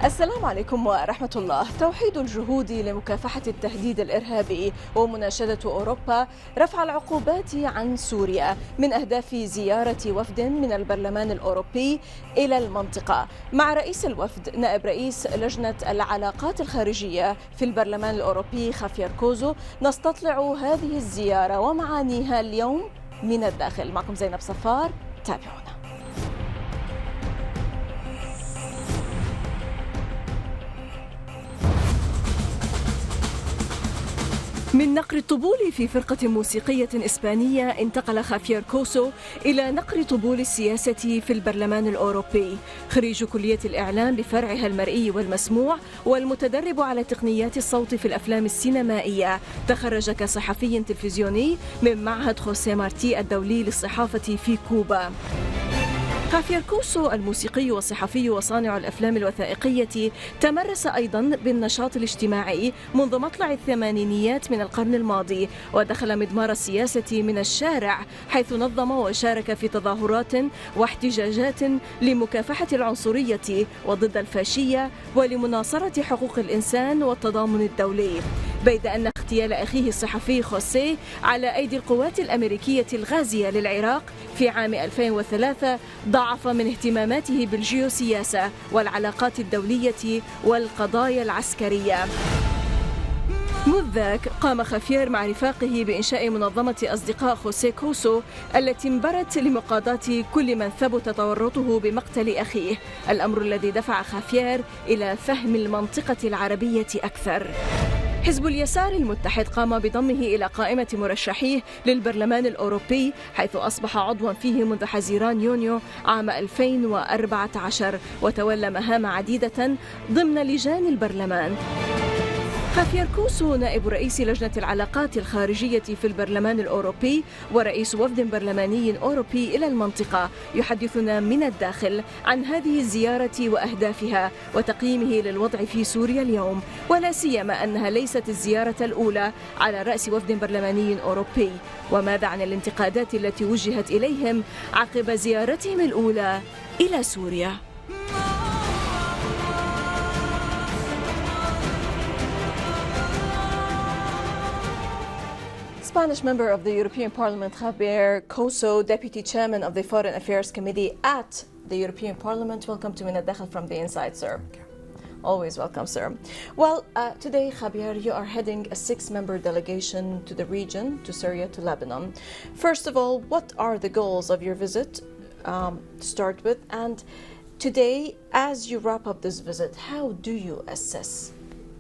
السلام عليكم ورحمة الله. توحيد الجهود لمكافحة التهديد الإرهابي ومناشدة أوروبا رفع العقوبات عن سوريا من أهداف زيارة وفد من البرلمان الأوروبي إلى المنطقة، مع رئيس الوفد نائب رئيس لجنة العلاقات الخارجية في البرلمان الأوروبي خافير كوزو. نستطلع هذه الزيارة ومعانيها اليوم من الداخل. معكم زينب صفار، تابعونا. من نقر الطبول في فرقة موسيقية إسبانية انتقل خافير كوسو إلى نقر طبول السياسة في البرلمان الأوروبي. خريج كلية الإعلام بفرعها المرئي والمسموع والمتدرب على تقنيات الصوت في الأفلام السينمائية، تخرج كصحفي تلفزيوني من معهد خوسيه مارتي الدولي للصحافة في كوبا. خافير كوسو الموسيقي والصحفي وصانع الأفلام الوثائقية تمرس أيضا بالنشاط الاجتماعي منذ مطلع الثمانينيات من القرن الماضي، ودخل مضمار السياسة من الشارع، حيث نظم وشارك في تظاهرات واحتجاجات لمكافحة العنصرية وضد الفاشية ولمناصرة حقوق الإنسان والتضامن الدولي. بيد أن اغتيال أخيه الصحفي خوسيه على أيدي القوات الأمريكية الغازية للعراق في عام 2003 ضاعف من اهتماماته بالجيوسياسة والعلاقات الدولية والقضايا العسكرية. منذ ذاك قام خافير مع رفاقه بإنشاء منظمة أصدقاء خوسيه كوسو التي انبرت لمقاضاة كل من ثبت تورطه بمقتل أخيه، الأمر الذي دفع خافير إلى فهم المنطقة العربية أكثر. حزب اليسار المتحد قام بضمه إلى قائمة مرشحيه للبرلمان الأوروبي، حيث أصبح عضوا فيه منذ حزيران يونيو عام 2014، وتولى مهام عديدة ضمن لجان البرلمان. خافير كوسو نائب رئيس لجنة العلاقات الخارجية في البرلمان الأوروبي ورئيس وفد برلماني أوروبي إلى المنطقة، يحدثنا من الداخل عن هذه الزيارة وأهدافها وتقييمه للوضع في سوريا اليوم، ولا سيما أنها ليست الزيارة الأولى على رأس وفد برلماني أوروبي. وماذا عن الانتقادات التي وجهت إليهم عقب زيارتهم الأولى إلى سوريا؟ Spanish member of the European Parliament, Javier Coso, Deputy Chairman of the Foreign Affairs Committee at the European Parliament. Welcome to Min al-Dakhil from the inside, sir. Always welcome, sir. Well, today, Javier, you are heading a 6-member delegation to the region, to Syria, to Lebanon. First of all, what are the goals of your visit, to start with? And today, as you wrap up this visit, how do you assess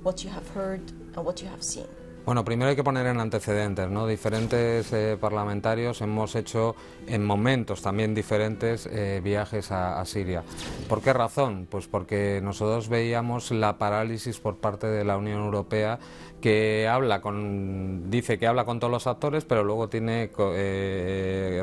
what you have heard and what you have seen? Bueno, primero hay que poner en antecedentes, ¿no? Diferentes parlamentarios hemos hecho en momentos también diferentes viajes a Siria. ¿Por qué razón? Pues porque nosotros veíamos la parálisis por parte de la Unión Europea, que dice que habla con todos los actores, pero luego tiene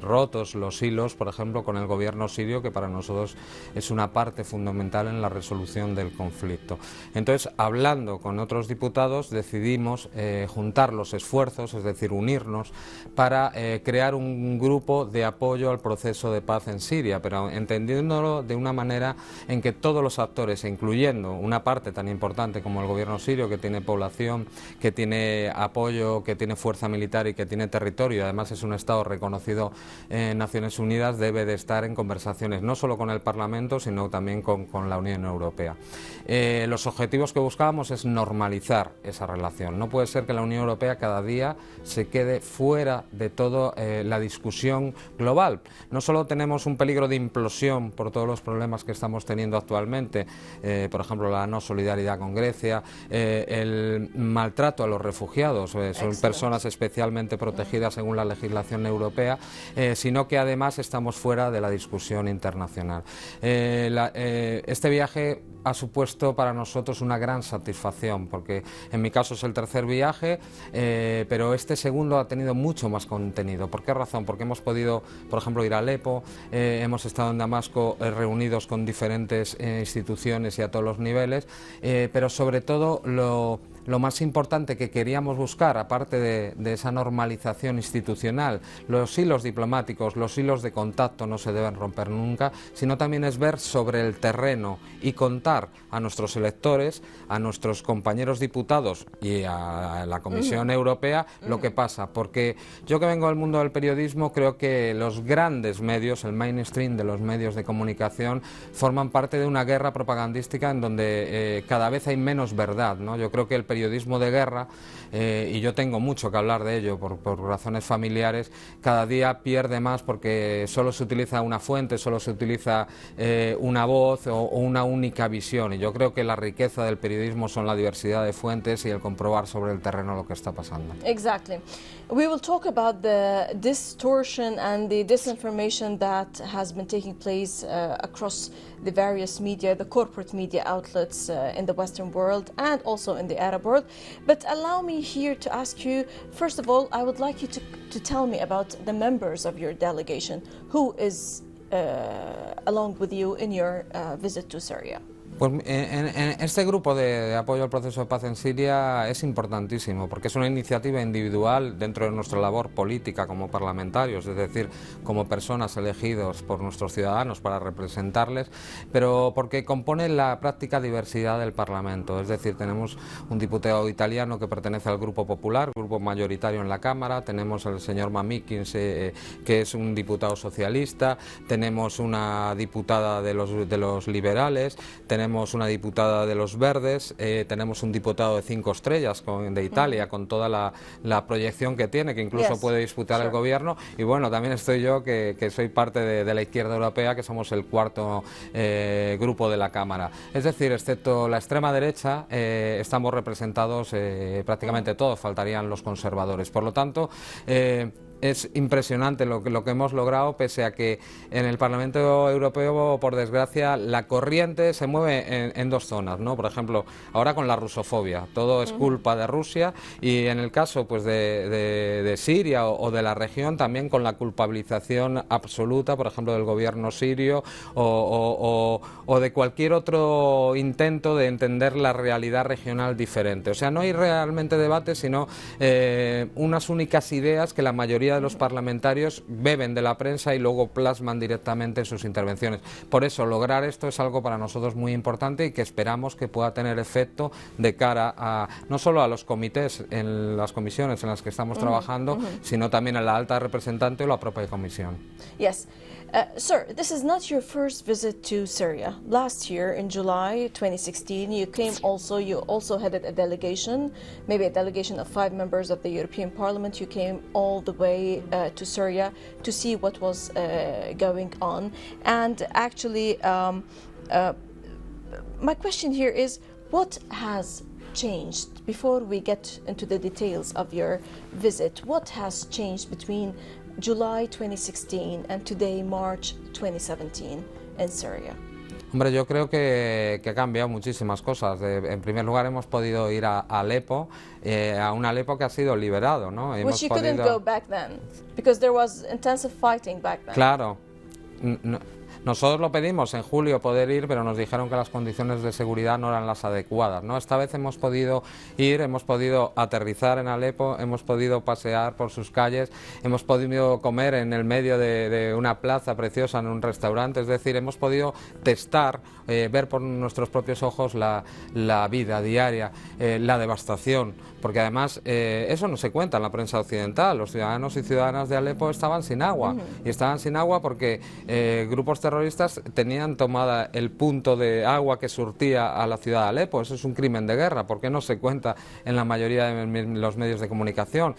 rotos los hilos, por ejemplo, con el gobierno sirio, que para nosotros es una parte fundamental en la resolución del conflicto. Entonces, hablando con otros diputados, decidimos juntar los esfuerzos, es decir, unirnos, para crear un grupo de apoyo al proceso de paz en Siria, pero entendiéndolo de una manera en que todos los actores, incluyendo una parte tan importante como el gobierno sirio, que tiene población, que tiene apoyo, que tiene fuerza militar y que tiene territorio, además es un Estado reconocido en Naciones Unidas, debe de estar en conversaciones no solo con el Parlamento, sino también con la Unión Europea. Los objetivos que buscábamos es normalizar esa relación. No puede ser que la Unión Europea cada día se quede fuera de toda la discusión global. No solo tenemos un peligro de implosión por todos los problemas que estamos teniendo actualmente, por ejemplo la no solidaridad con Grecia, el maltrato a los refugiados, son personas especialmente protegidas según la legislación europea, sino que además estamos fuera de la discusión internacional. Este viaje ha supuesto para nosotros una gran satisfacción, porque en mi caso es el tercer viaje, empuje, pero este segundo ha tenido mucho más contenido. ¿Por qué razón? Porque hemos podido, por ejemplo, ir a Alepo, hemos estado en Damasco reunidos con diferentes instituciones y a todos los niveles, pero sobre todo lo más importante que queríamos buscar, aparte de esa normalización institucional, los hilos diplomáticos, los hilos de contacto no se deben romper nunca, sino también es ver sobre el terreno y contar a nuestros electores, a nuestros compañeros diputados y a la Comisión Europea lo que pasa, porque yo que vengo del mundo del periodismo creo que los grandes medios, el mainstream de los medios de comunicación, forman parte de una guerra propagandística en donde cada vez hay menos verdad, ¿no? Yo creo que el periodismo de guerra, y yo tengo mucho que hablar de ello por razones familiares, cada día pierde más porque solo se utiliza una fuente, solo se utiliza una voz o una única visión, y yo creo que la riqueza del periodismo son la diversidad de fuentes y el comprobar sobre el terreno lo que está pasando. Exactly. We will talk about the distortion and the disinformation that has been taking place across the various media, the corporate media outlets in the Western world and also in the Arab world. But allow me here to ask you, first of all, I would like you to tell me about the members of your delegation. Who is along with you in your visit to Syria? Pues en este grupo de apoyo al proceso de paz en Siria es importantísimo porque es una iniciativa individual dentro de nuestra labor política como parlamentarios, es decir, como personas elegidos por nuestros ciudadanos para representarles, pero porque compone la práctica diversidad del Parlamento, es decir, tenemos un diputado italiano que pertenece al Grupo Popular, grupo mayoritario en la Cámara, tenemos al señor Mamikins, que es un diputado socialista, tenemos una diputada de los liberales, tenemos una diputada de los Verdes, tenemos un diputado de 5 estrellas de Italia, con toda la proyección que tiene, que incluso puede disputar el gobierno, y bueno, también estoy yo, que soy parte de la izquierda europea, que somos el cuarto grupo de la Cámara. Es decir, excepto la extrema derecha, estamos representados prácticamente todos, faltarían los conservadores. Por lo tanto, es impresionante lo que hemos logrado, pese a que en el Parlamento Europeo, por desgracia, la corriente se mueve en dos zonas, ¿no? Por ejemplo, ahora con la rusofobia, todo es culpa de Rusia, y en el caso pues de Siria o de la región, también con la culpabilización absoluta, por ejemplo, del gobierno sirio o de cualquier otro intento de entender la realidad regional diferente. O sea, no hay realmente debate, sino unas únicas ideas que la mayoría de los parlamentarios beben de la prensa y luego plasman directamente en sus intervenciones. Por eso, lograr esto es algo para nosotros muy importante y que esperamos que pueda tener efecto de cara a no solo a los comités en las comisiones en las que estamos trabajando, sino también a la alta representante o la propia comisión. Yes. Sir, this is not your first visit to Syria. Last year, in July 2016, you also headed a delegation, maybe a delegation of 5 members of the European Parliament. You came all the way to Syria to see what was going on. And actually, my question here is, what has changed? Before we get into the details of your visit, what has changed between July 2016 and today, March 2017, in Syria? Hombre, yo creo que ha cambiado muchísimas cosas. En primer lugar, hemos podido ir a Alepo, a un Alepo que ha sido liberado, ¿no? Which you couldn't go back then, because there was intensive fighting back then. Claro. Nosotros lo pedimos en julio poder ir, pero nos dijeron que las condiciones de seguridad no eran las adecuadas, ¿no? Esta vez hemos podido ir, hemos podido aterrizar en Alepo, hemos podido pasear por sus calles, hemos podido comer en el medio de una plaza preciosa en un restaurante, es decir, hemos podido testar, ver por nuestros propios ojos la vida diaria, la devastación, porque además eso no se cuenta en la prensa occidental. Los ciudadanos y ciudadanas de Alepo estaban sin agua, y estaban sin agua porque grupos terroristas tenían tomada el punto de agua que surtía a la ciudad de Alepo. Eso es un crimen de guerra, porque no se cuenta en la mayoría de los medios de comunicación,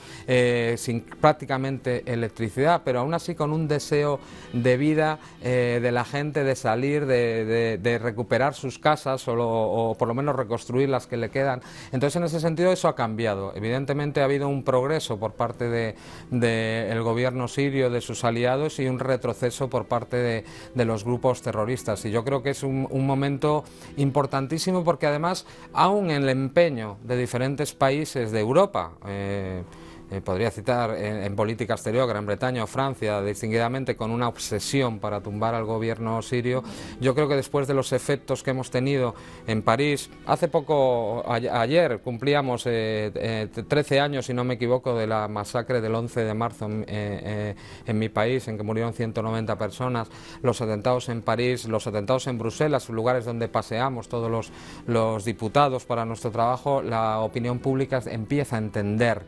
sin prácticamente electricidad, pero aún así con un deseo de vida de la gente, de salir, de recuperar sus casas o por lo menos reconstruir las que le quedan. Entonces, en ese sentido, eso ha cambiado. Evidentemente ha habido un progreso por parte del gobierno sirio, de sus aliados, y un retroceso por parte de de los grupos terroristas. Y yo creo que es un momento importantísimo porque además, aún en el empeño de diferentes países de Europa, podría citar en política exterior Gran Bretaña o Francia, distinguidamente con una obsesión para tumbar al gobierno sirio, yo creo que después de los efectos que hemos tenido en París, hace poco, ayer cumplíamos 13 años, si no me equivoco, de la masacre del 11 de marzo en mi país, en que murieron 190 personas, los atentados en París, los atentados en Bruselas, lugares donde paseamos todos los diputados para nuestro trabajo, la opinión pública empieza a entender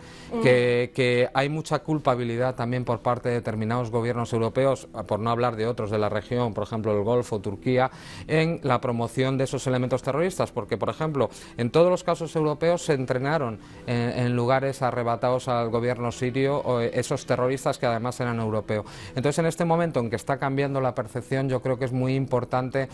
que hay mucha culpabilidad también por parte de determinados gobiernos europeos, por no hablar de otros de la región, por ejemplo el Golfo, Turquía, en la promoción de esos elementos terroristas, porque por ejemplo en todos los casos europeos se entrenaron en lugares arrebatados al gobierno sirio esos terroristas que además eran europeos. Entonces en este momento en que está cambiando la percepción, yo creo que es muy importante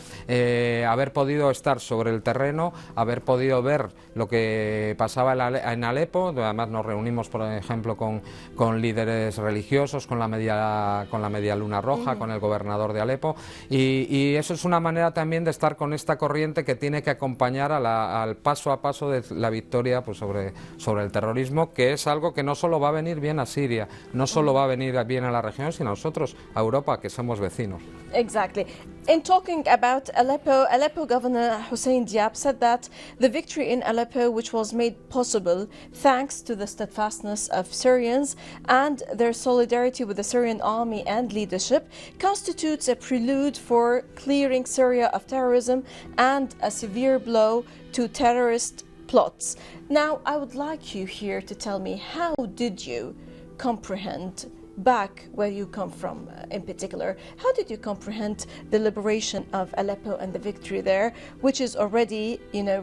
haber podido estar sobre el terreno, haber podido ver lo que pasaba en Alepo. Además nos reunimos por ejemplo con líderes religiosos, con la Media Luna Roja, con el gobernador de Alepo, y eso es una manera también de estar con esta corriente que tiene que acompañar al paso a paso de la victoria pues, sobre el terrorismo, que es algo que no solo va a venir bien a Siria, no solo va a venir bien a la región, sino a nosotros, a Europa, que somos vecinos. Exactly. In talking about Aleppo Governor Hussein Diab said that the victory in Aleppo, which was made possible thanks to the steadfastness of Syrians and their solidarity with the Syrian army and leadership, constitutes a prelude for clearing Syria of terrorism and a severe blow to terrorist plots. Now, I would like you here to tell me, how did you comprehend, back where you come from in particular, how did you comprehend the liberation of Aleppo and the victory there, which is already,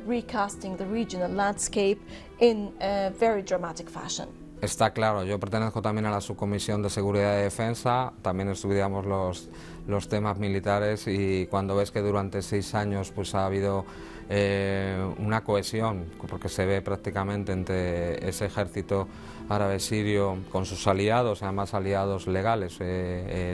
recasting the regional landscape in a very dramatic fashion? Está claro, yo pertenezco también a la Subcomisión de Seguridad y Defensa, también estudiamos los temas militares, y cuando ves que durante 6 años pues ha habido una cohesión, porque se ve prácticamente entre ese ejército árabe sirio con sus aliados, además aliados legales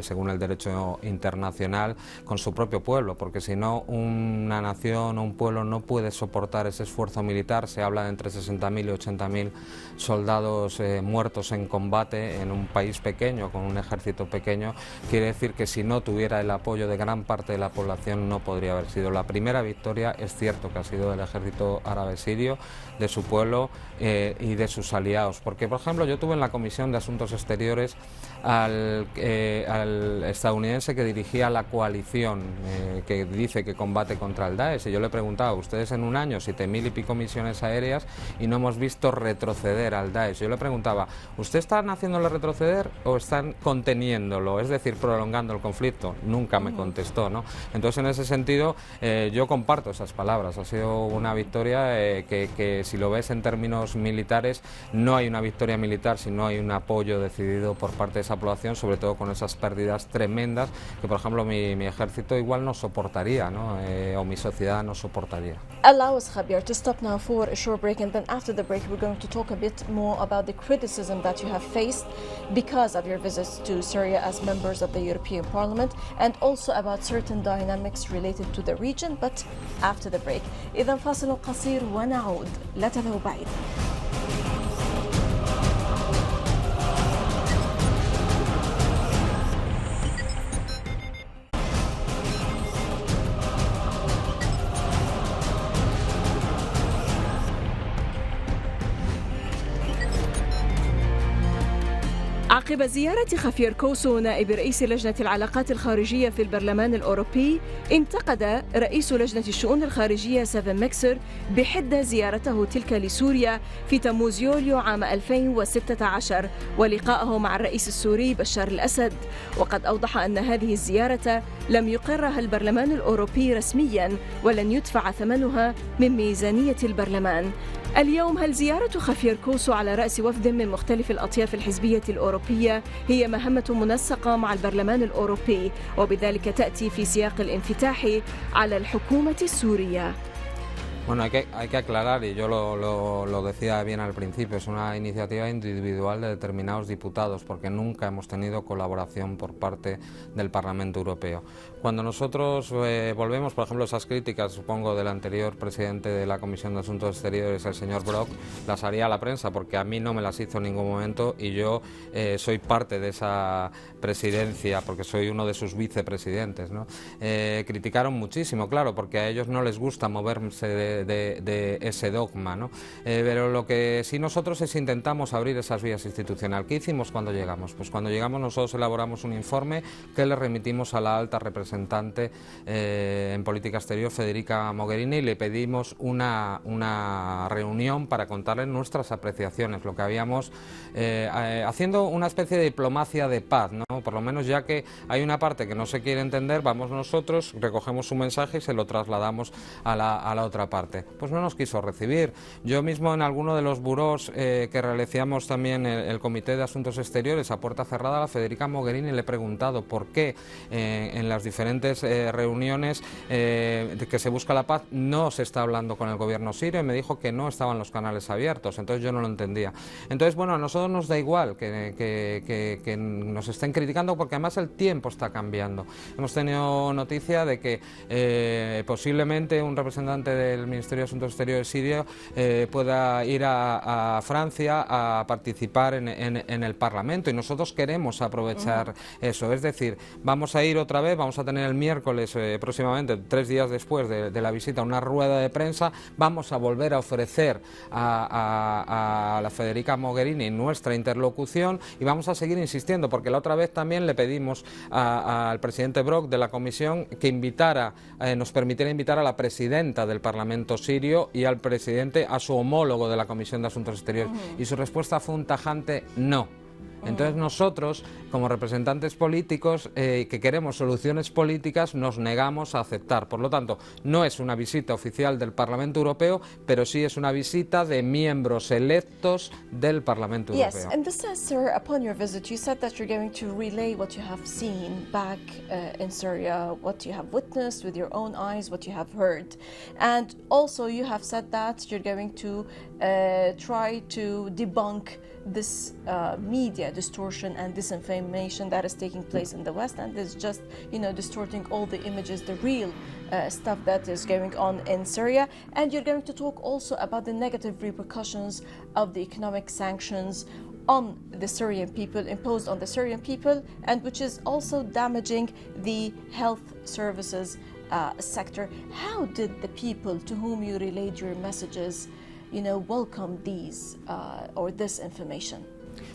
según el derecho internacional, con su propio pueblo, porque si no una nación o un pueblo no puede soportar ese esfuerzo militar. Se habla de entre 60.000 y 80.000 soldados muertos en combate en un país pequeño, con un ejército pequeño. Quiere decir que si no tuviera el apoyo de gran parte de la población no podría haber sido. La primera victoria es cierto que ha sido del ejército árabe sirio, de su pueblo y de sus aliados, porque por ejemplo yo tuve en la Comisión de Asuntos Exteriores al estadounidense que dirigía la coalición que dice que combate contra el Daesh, y yo le preguntaba: ustedes en un año 7.000 y pico misiones aéreas y no hemos visto retroceder al Daesh. Yo le preguntaba: ¿ustedes están haciéndolo retroceder o están conteniéndolo, es decir, prolongando el conflicto? Nunca me contestó, ¿no? Entonces en ese sentido yo comparto esas palabras. Ha sido una victoria que si lo ves en términos militares, no hay una victoria militar si no hay un apoyo decidido por parte de esa población, sobre todo con esas pérdidas tremendas que por ejemplo mi ejército igual no soportaría, ¿no? O mi sociedad no soportaría. Allow us, Javier, to stop now for a short break, and then after the break we're going to talk a bit more about the criticism that you have faced because of your visits to Syria as members of the European Parliament, and also about certain dynamics related to the region, but after the break. إذا فاصل قصير ونعود، لا تذهبوا بعيد. عقب زيارة خافير كوسو نائب رئيس لجنة العلاقات الخارجية في البرلمان الأوروبي، انتقد رئيس لجنة الشؤون الخارجية سيفن ميكسر بحدة زيارته تلك لسوريا في تموز يوليو عام 2016 ولقائه مع الرئيس السوري بشار الأسد، وقد أوضح أن هذه الزيارة لم يقرها البرلمان الأوروبي رسميا ولن يدفع ثمنها من ميزانية البرلمان. اليوم، هل زيارة خافير كوسو على رأس وفد من مختلف الأطياف الحزبية الأوروبية هي مهمة منسقة مع البرلمان الأوروبي، وبذلك تأتي في سياق الانفتاح على الحكومة السورية؟ Bueno, hay que aclarar, y yo lo decía bien al principio, es una iniciativa individual de determinados diputados, porque nunca hemos tenido colaboración por parte del Parlamento Europeo. Cuando nosotros volvemos, por ejemplo, esas críticas, supongo, del anterior presidente de la Comisión de Asuntos Exteriores, el señor Brok, las haría a la prensa, porque a mí no me las hizo en ningún momento, y yo soy parte de esa presidencia, porque soy uno de sus vicepresidentes, ¿no? Criticaron muchísimo, claro, porque a ellos no les gusta moverse de ese dogma, ¿no? Pero lo que sí nosotros es intentamos abrir esas vías institucionales. ¿Qué hicimos cuando llegamos? Pues cuando llegamos nosotros elaboramos un informe que le remitimos a la alta representante en política exterior, Federica Mogherini, y le pedimos una reunión para contarle nuestras apreciaciones, lo que habíamos haciendo una especie de diplomacia de paz, ¿no? Por lo menos, ya que hay una parte que no se quiere entender, vamos nosotros, recogemos su mensaje y se lo trasladamos a la otra parte. Pues no nos quiso recibir. Yo mismo en alguno de los burós que realizamos también el Comité de Asuntos Exteriores a puerta cerrada, a la Federica Mogherini le he preguntado por qué en las diferentes reuniones que se busca la paz no se está hablando con el gobierno sirio, y me dijo que no estaban los canales abiertos. Entonces yo no lo entendía. Entonces, bueno, a nosotros nos da igual que nos estén criticando, porque además el tiempo está cambiando. Hemos tenido noticia de que posiblemente un representante del Ministerio de Asuntos Exteriores sirio pueda ir a Francia a participar en el Parlamento, y nosotros queremos aprovechar eso. Es decir, vamos a ir otra vez, vamos a tener el miércoles próximamente, 3 días después de la visita, una rueda de prensa. Vamos a volver a ofrecer a la Federica Mogherini nuestra interlocución, y vamos a seguir insistiendo, porque la otra vez también le pedimos al presidente Brok de la Comisión que nos permitiera invitar a la presidenta del Parlamento sirio y al presidente, a su homólogo de la Comisión de Asuntos Exteriores, y su respuesta fue un tajante no. Entonces nosotros, como representantes políticos que queremos soluciones políticas, nos negamos a aceptar. Por lo tanto, no es una visita oficial del Parlamento Europeo, pero sí es una visita de miembros electos del Parlamento Europeo. Yes, and this says, sir, upon your visit, you said that you're going to relay what you have seen back in Syria, what you have witnessed with your own eyes, what you have heard. And also you have said that you're going to try to debunk this media distortion and disinformation that is taking place in the West, and is just, distorting all the images, the real stuff that is going on in Syria. And you're going to talk also about the negative repercussions of the economic sanctions on the Syrian people, imposed on the Syrian people, and which is also damaging the health services sector. How did the people to whom you relayed your messages welcome these or this information?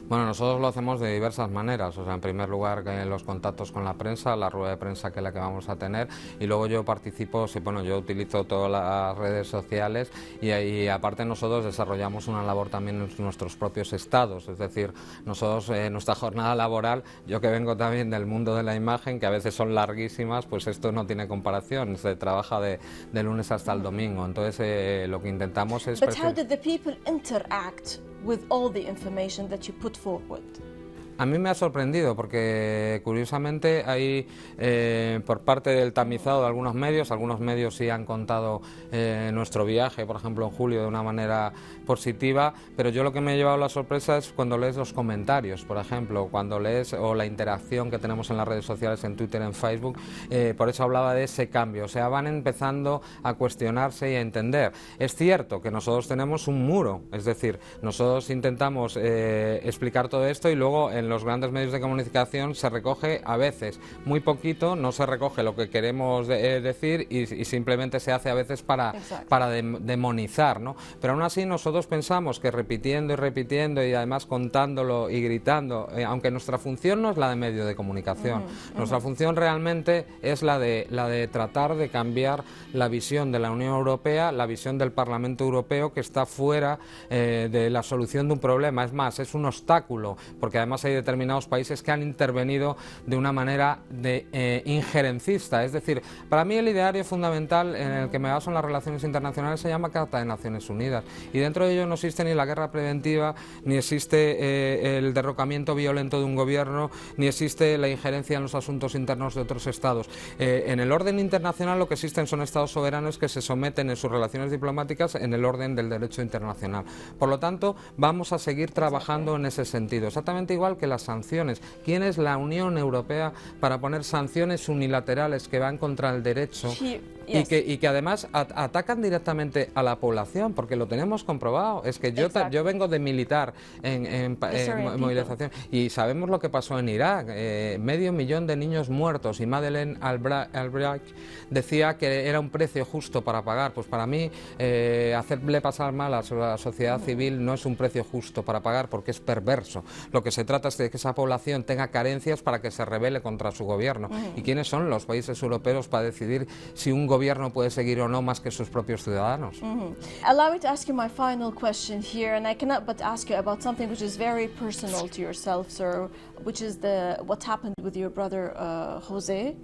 Bueno, nosotros lo hacemos de diversas maneras. O sea, en primer lugar, los contactos con la prensa, la rueda de prensa que es la que vamos a tener, y luego yo participo, yo utilizo todas las redes sociales, y aparte nosotros desarrollamos una labor también en nuestros propios estados. Es decir, nosotros nuestra jornada laboral, yo que vengo también del mundo de la imagen, que a veces son larguísimas, pues esto no tiene comparación. Se trabaja de lunes hasta el domingo. Entonces lo que intentamos es... But how did the people interact with all the information that you put forward? A mí me ha sorprendido, porque curiosamente hay por parte del tamizado de algunos medios sí han contado nuestro viaje, por ejemplo en julio, de una manera positiva, pero yo lo que me ha llevado la sorpresa es cuando lees los comentarios, por ejemplo, cuando lees o la interacción que tenemos en las redes sociales, en Twitter, en Facebook. Por eso hablaba de ese cambio, o sea, van empezando a cuestionarse y a entender. Es cierto que nosotros tenemos un muro, es decir, nosotros intentamos explicar todo esto, y luego en los grandes medios de comunicación se recoge a veces muy poquito, no se recoge lo que queremos decir, y simplemente se hace a veces para demonizar, ¿no? Pero aún así nosotros pensamos que repitiendo y repitiendo, y además contándolo y gritando, aunque nuestra función no es la de medio de comunicación, nuestra función realmente es la de tratar de cambiar la visión de la Unión Europea, la visión del Parlamento Europeo, que está fuera de la solución de un problema. Es más, es un obstáculo, porque además hay determinados países que han intervenido de una manera injerencista. Es decir, para mí el ideario fundamental en el que me baso en las relaciones internacionales se llama Carta de Naciones Unidas, y dentro de ello no existe ni la guerra preventiva, ni existe el derrocamiento violento de un gobierno, ni existe la injerencia en los asuntos internos de otros estados. En el orden internacional lo que existen son estados soberanos que se someten en sus relaciones diplomáticas en el orden del derecho internacional. Por lo tanto, vamos a seguir trabajando en ese sentido, exactamente igual que las sanciones. ¿Quién es la Unión Europea para poner sanciones unilaterales que van contra el derecho y que además atacan directamente a la población? Porque lo tenemos comprobado. Es que yo vengo de militar en movilización y sabemos lo que pasó en Irak. 500.000 de niños muertos, y Madeleine Albright decía que era un precio justo para pagar. Pues para mí hacerle pasar mal a la sociedad civil no es un precio justo para pagar, porque es perverso. Lo que se trata es de que esa población tenga carencias para que se rebele contra su gobierno. ¿Y quiénes son los países europeos para decidir si un gobierno puede seguir o no más que sus propios ciudadanos? Allow me to ask you my final question here, and I cannot but ask you about something which is very personal to yourself, sir, which is what happened with your brother Jose,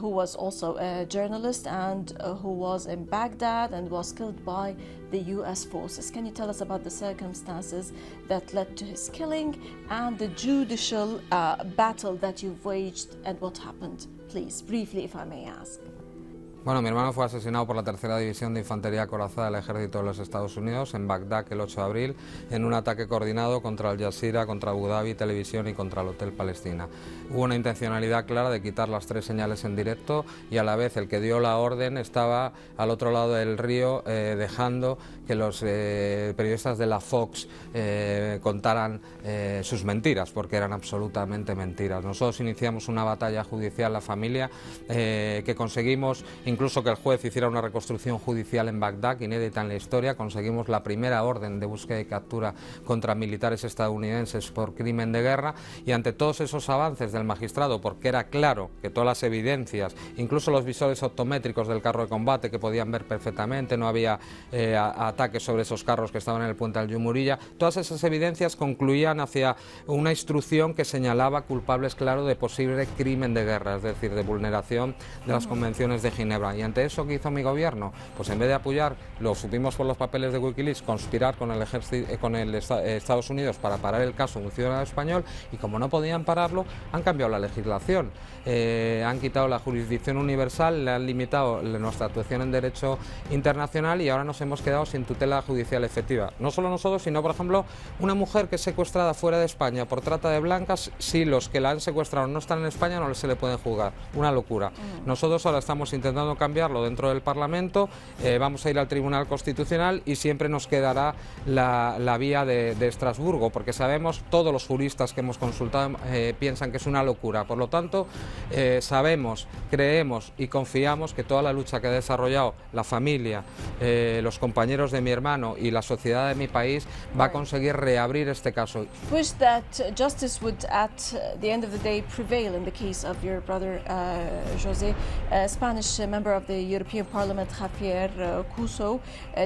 who was also a journalist and who was in Baghdad and was killed by the US forces. Can you tell us about the circumstances that led to his killing and the judicial battle that you've waged and what happened? Please, briefly, if I may ask. Bueno, mi hermano fue asesinado por la Tercera División de Infantería Acorazada del Ejército de los Estados Unidos en Bagdad el 8 de abril en un ataque coordinado contra Al Jazeera, contra Abu Dhabi Televisión y contra el Hotel Palestina. Hubo una intencionalidad clara de quitar las 3 señales en directo, y a la vez el que dio la orden estaba al otro lado del río, dejando que los periodistas de la Fox contaran sus mentiras, porque eran absolutamente mentiras. Nosotros iniciamos una batalla judicial, la familia, que conseguimos incluso que el juez hiciera una reconstrucción judicial en Bagdad, inédita en la historia. Conseguimos la primera orden de búsqueda y captura contra militares estadounidenses por crimen de guerra, y ante todos esos avances del magistrado, porque era claro que todas las evidencias, incluso los visores optométricos del carro de combate que podían ver perfectamente, no había ataques sobre esos carros que estaban en el puente al Yumurilla, todas esas evidencias concluían hacia una instrucción que señalaba culpables claro de posible crimen de guerra, es decir, de vulneración de las convenciones de Ginebra. Y ante eso, ¿qué hizo mi gobierno? Pues en vez de apoyar, lo supimos por los papeles de Wikileaks, conspirar con el ejército, con el Estados Unidos para parar el caso de un ciudadano español, y como no podían pararlo, han cambiado la legislación, han quitado la jurisdicción universal, le han limitado nuestra actuación en derecho internacional, y ahora nos hemos quedado sin tutela judicial efectiva. No solo nosotros, sino, por ejemplo, una mujer que es secuestrada fuera de España por trata de blancas, si los que la han secuestrado no están en España, no se le pueden juzgar. Una locura. Nosotros ahora estamos intentando cambiarlo dentro del Parlamento, vamos a ir al Tribunal Constitucional, y siempre nos quedará la vía de Estrasburgo, porque sabemos, todos los juristas que hemos consultado piensan que es una locura. Por lo tanto, sabemos, creemos y confiamos que toda la lucha que ha desarrollado la familia, los compañeros de mi hermano y la sociedad de mi país va a conseguir reabrir este caso. Wish that justice would at the end of the day prevail in the case of your brother Jose. Spanish member of the European Parliament, Javier Couso,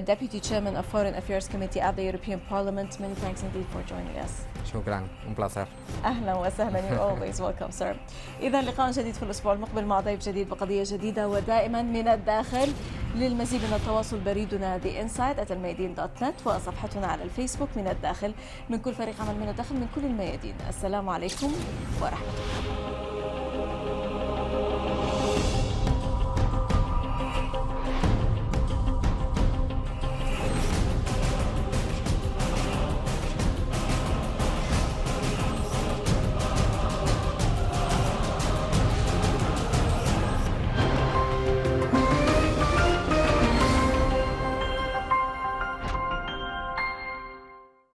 Deputy Chairman of Foreign Affairs Committee at the European Parliament. Many thanks indeed for joining us. شكرا, un placer. أهلا وسهلا, you're always welcome, sir. إذا لقاء جديد في الأسبوع المقبل مع ضيف جديد بقضية جديدة ودائما من الداخل. للمزيد من التواصل بريدنا theinsight@almayadeen.net وصفحتنا على الفيسبوك من الداخل. من كل فريق عمل من الداخل من كل الميادين. السلام عليكم ورحمة الله.